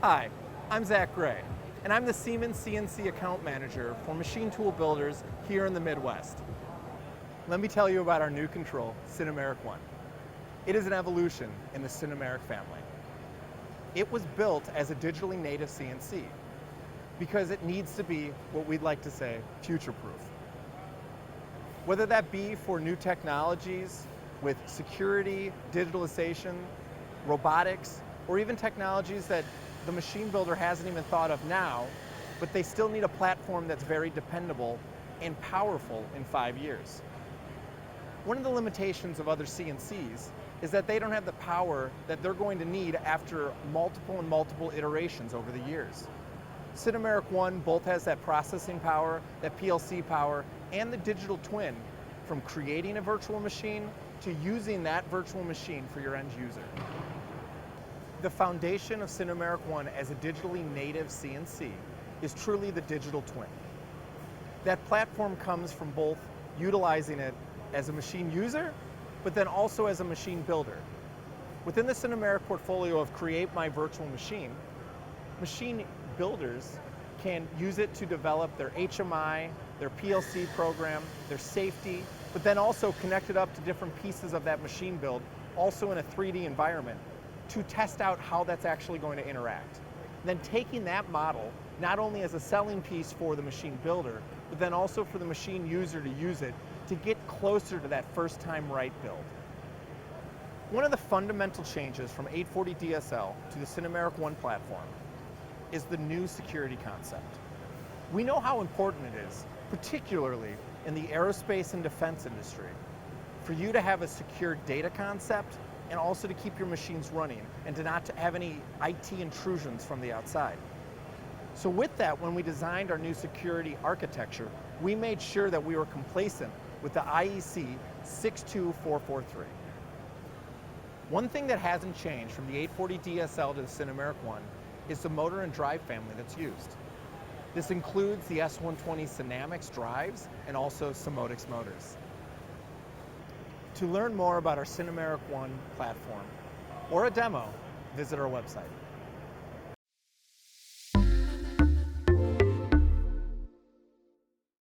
Hi, I'm Zach Gray, and I'm the Siemens CNC account manager for machine tool builders here in the Midwest. Let me tell you about our new control, SINUMERIK ONE. It is an evolution in the SINUMERIK family. It was built as a digitally native CNC because it needs to be what we'd like to say, future-proof. Whether that be for new technologies with security, digitalization, robotics, or even technologies that the machine builder hasn't even thought of now, but they still need a platform that's very dependable and powerful in 5 years. One of the limitations of other CNCs is that they don't have the power that they're going to need after multiple iterations over the years. SINUMERIK ONE both has that processing power, that PLC power, and the digital twin from creating a virtual machine to using that virtual machine for your end user. The foundation of SINUMERIK ONE as a digitally native CNC is truly the digital twin. That platform comes from both utilizing it as a machine user, but then also as a machine builder. Within the SINUMERIK portfolio of Create My Virtual Machine, machine builders can use it to develop their HMI, their PLC program, their safety, but then also connect it up to different pieces of that machine build, also in a 3D environment, to test out how that's actually going to interact. Then taking that model, not only as a selling piece for the machine builder, but then also for the machine user to use it to get closer to that first time right build. One of the fundamental changes from 840 DSL to the SINUMERIK ONE platform is the new security concept. We know how important it is, particularly in the aerospace and defense industry, for you to have a secure data concept and also to keep your machines running and to not have any IT intrusions from the outside. So with that, when we designed our new security architecture, we made sure that we were complacent with the IEC 62443. One thing that hasn't changed from the 840 DSL to the SINUMERIK ONE is the motor and drive family that's used. This includes the S120 Synamics drives and also Siemens motors. To learn more about our SINUMERIK ONE platform or a demo, visit our website.